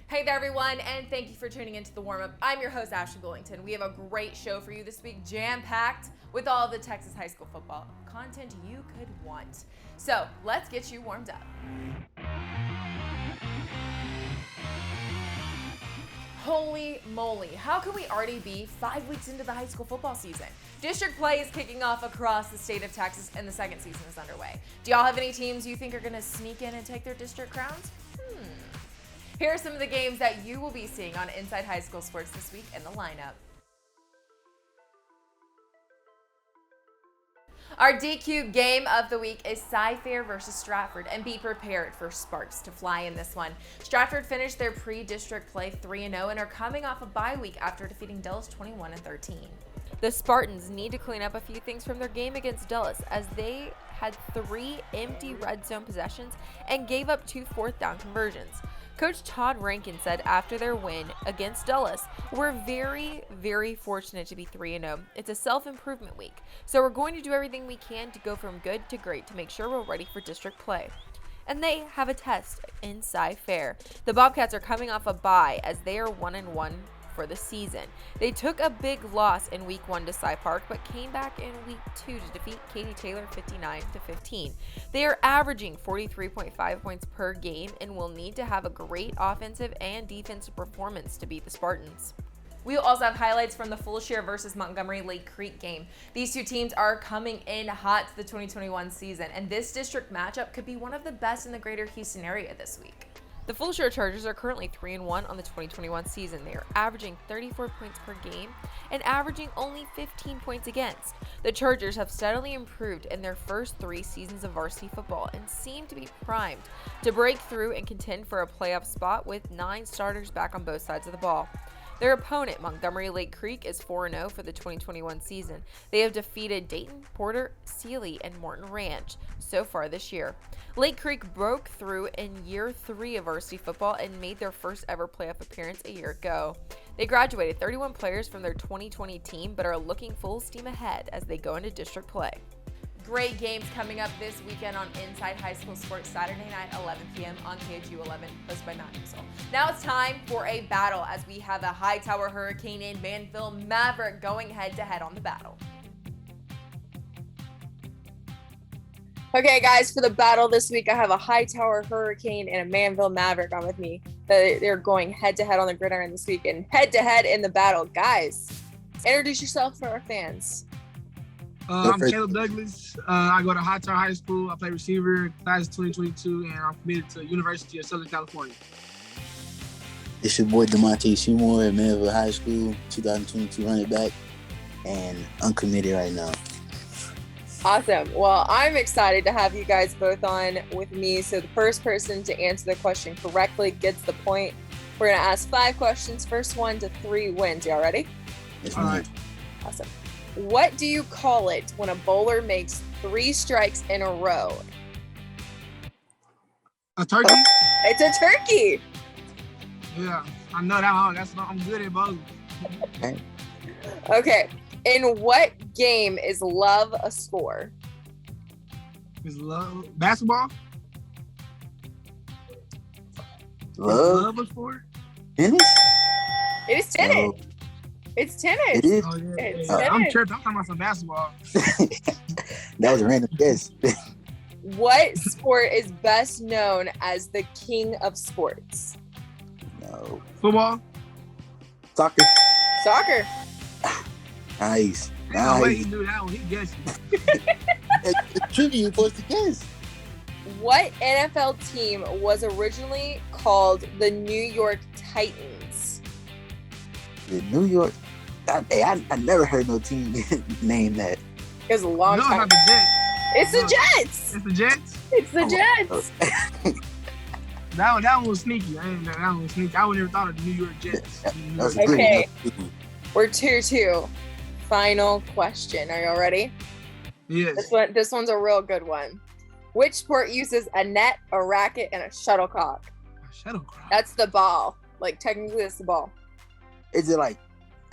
Hey there, everyone, and thank you for tuning into the Warmup. I'm your host, Ashley Bullington. We have a great show for you this week, jam-packed with all the Texas high school football content you could want. So let's get you warmed up. Holy moly, how can we already be 5 weeks into the high school football season? District play is kicking off across the state of Texas and the second season is underway. Do y'all have any teams you think are gonna sneak in and take their district crowns? Here are some of the games that you will be seeing on Inside High School Sports this week in the lineup. Our DQ game of the week is Cypress versus Stratford, and be prepared for sparks to fly in this one. Stratford finished their pre-district play 3-0 and are coming off a bye week after defeating Dulles 21-13. The Spartans need to clean up a few things from their game against Dulles, as they had 3 empty red zone possessions and gave up 2 fourth-down conversions. Coach Todd Rankin said after their win against Dulles, "We're very, very fortunate to be 3-0. It's a self-improvement week, so we're going to do everything we can to go from good to great to make sure we're ready for district play." And they have a test in Cypress. The Bobcats are coming off a bye as they are 1-1 for the season. They took a big loss in week 1 to Cy Park, but came back in week 2 to defeat Katy Taylor 59-15. They are averaging 43.5 points per game and will need to have a great offensive and defensive performance to beat the Spartans. We'll also have highlights from the Fulshire versus Montgomery Lake Creek game. These two teams are coming in hot to the 2021 season, and this district matchup could be one of the best in the greater Houston area this week. The Fulshire Chargers are currently 3-1 on the 2021 season. They are averaging 34 points per game and averaging only 15 points against. The Chargers have steadily improved in their first 3 seasons of varsity football and seem to be primed to break through and contend for a playoff spot with 9 starters back on both sides of the ball. Their opponent, Montgomery Lake Creek, is 4-0 for the 2021 season. They have defeated Dayton, Porter, Sealy, and Morton Ranch so far this year. Lake Creek broke through in year 3 of varsity football and made their first ever playoff appearance a year ago. They graduated 31 players from their 2020 team, but are looking full steam ahead as they go into district play. Great games coming up this weekend on Inside High School Sports, Saturday night, 11 p.m. on KHU 11, hosted by Matt Nixel. Now it's time for a battle as we have the Hightower Hurricane and Manville Maverick going head-to-head on the battle. Okay, guys, for the battle this week, I have a Hightower Hurricane and a Manville Maverick on with me. They're going head-to-head on the gridiron this week and head-to-head in the battle. Guys, introduce yourself for our fans. I'm Caleb Douglas. I go to Hightower High School. I play receiver, class 2022, and I'm committed to University of Southern California. It's your boy DeMonte Seymore at Manville High School, 2022 running back, and uncommitted right now. Awesome. Well, I'm excited to have you guys both on with me. So the first person to answer the question correctly gets the point. We're going to ask 5 questions. First 1 to 3 wins. Y'all ready? Yes, All right. Awesome. What do you call it when a bowler makes 3 strikes in a row? A turkey? It's a turkey. Yeah, I know that one. I'm good at both. Okay. In what game is love a score? Is love basketball? Love a sport? tennis? It is tennis. No. It's tennis. It is? Oh, yeah. It's I'm tennis. tripping. I'm talking about some basketball. That was a random guess. What sport is best known as the king of sports? No. Football? Soccer? Soccer. Nice. Ain't no way he Nice. knew that one. He guessed. It's trivia you're supposed to guess. What NFL team was originally called the New York Titans? The New York. I never heard no team name that. It was a long No, it's time. not the Jets. It's the No. Jets. It's the Jets? It's the Jets. That one was sneaky. That one was sneaky. I would never thought of the New York Jets. That's a Okay. good one. We're 2-2. Final question. Are y'all ready? Yes. This one's a real good one. Which sport uses a net, a racket, and a shuttlecock? Shuttlecock. That's the ball. Like, technically, it's the ball. Is it like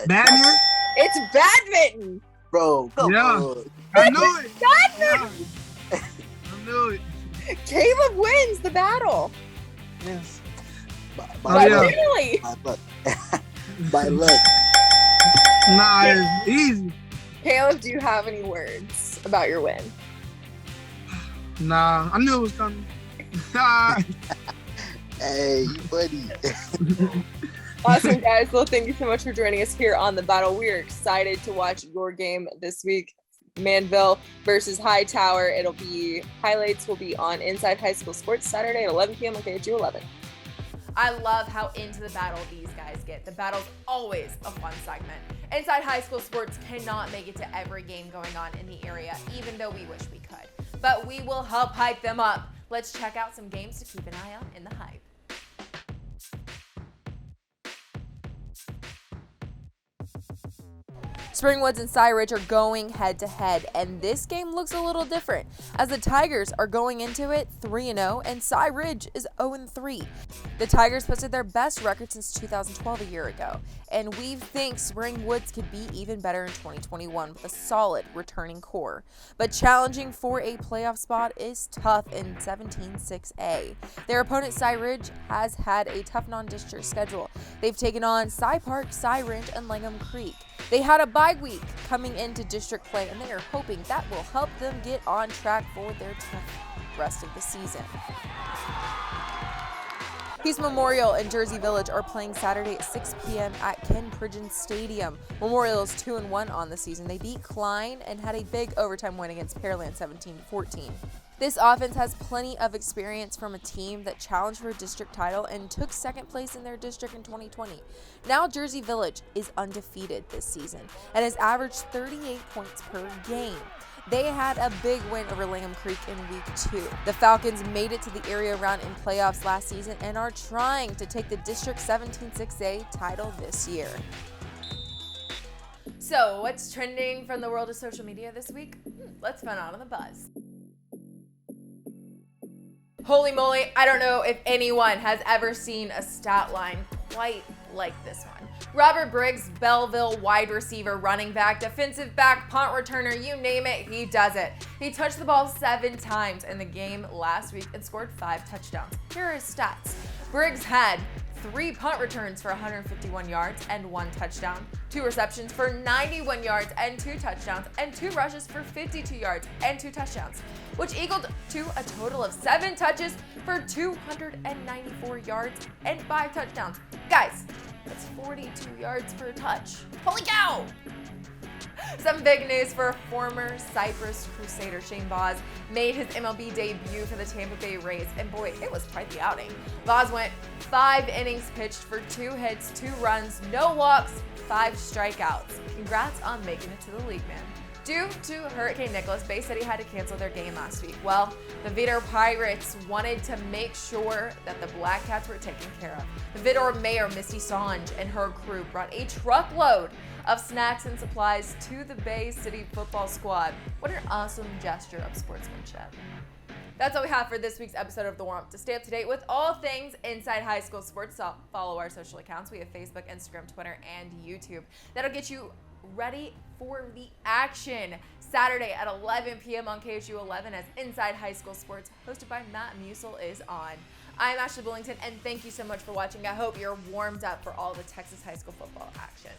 Badminton? It's badminton. Bro, come Yeah. on. I knew it. Badminton. I knew it. Caleb wins the battle. Yes. By luck. Really? By luck. By luck. Nah, it's easy. Caleb, do you have any words about your win? Nah, I knew it was coming. Hey, you buddy. Awesome, guys. Well, thank you so much for joining us here on The Battle. We are excited to watch your game this week. Manville versus Hightower. Highlights will be on Inside High School Sports Saturday at 11 p.m. on KHU 11. I love how into the battle these guys get. The battle's always a fun segment. Inside High School Sports cannot make it to every game going on in the area, even though we wish we could. But we will help hype them up. Let's check out some games to keep an eye on in the hype. Springwoods and Cy Ridge are going head-to-head, and this game looks a little different, as the Tigers are going into it 3-0, and Cy Ridge is 0-3. The Tigers posted their best record since 2012 a year ago, and we think Springwoods could be even better in 2021 with a solid returning core. But challenging for a playoff spot is tough in 17-6A. Their opponent Cy Ridge has had a tough non-district schedule. They've taken on Cy Park, Cy Ridge, and Langham Creek. They had a bye week coming into district play, and they are hoping that will help them get on track for their tough rest of the season. Peace Memorial and Jersey Village are playing Saturday at 6 p.m. at Ken Pridgeon Stadium. Memorial is 2-1 on the season. They beat Klein and had a big overtime win against Pearland 17-14. This offense has plenty of experience from a team that challenged for a district title and took second place in their district in 2020. Now Jersey Village is undefeated this season and has averaged 38 points per game. They had a big win over Langham Creek in week 2. The Falcons made it to the area round in playoffs last season and are trying to take the District 17-6A title this year. So, what's trending from the world of social media this week? Let's find out on the buzz. Holy moly, I don't know if anyone has ever seen a stat line quite like this one. Robert Briggs, Bellville wide receiver, running back, defensive back, punt returner, you name it, he does it. He touched the ball 7 times in the game last week and scored 5 touchdowns. Here are his stats. Briggs had 3 punt returns for 151 yards and 1 touchdown, 2 receptions for 91 yards and 2 touchdowns, and 2 rushes for 52 yards and 2 touchdowns, which equaled to a total of 7 touches for 294 yards and 5 touchdowns. Guys, that's 42 yards per touch. Holy cow! Some big news for former Cypress Crusader Shane Boz made his MLB debut for the Tampa Bay Rays, and boy, it was quite the outing. Boz went 5 innings pitched for 2 hits, 2 runs, no walks, 5 strikeouts. Congrats on making it to the league, man. Due to Hurricane Nicholas, Bay City had to cancel their game last week. Well, the Vidor Pirates wanted to make sure that the Black Cats were taken care of. The Vidor Mayor, Misty Songe, and her crew brought a truckload of snacks and supplies to the Bay City football squad. What an awesome gesture of sportsmanship. That's all we have for this week's episode of The Warmup. To stay up to date with all things inside high school sports, follow our social accounts. We have Facebook, Instagram, Twitter, and YouTube. That'll get you ready for the action Saturday at 11 p.m. on KHU 11 as Inside High School Sports, hosted by Matt Musil, is on. I'm Ashley Bullington, and thank you so much for watching. I hope you're warmed up for all the Texas high school football action.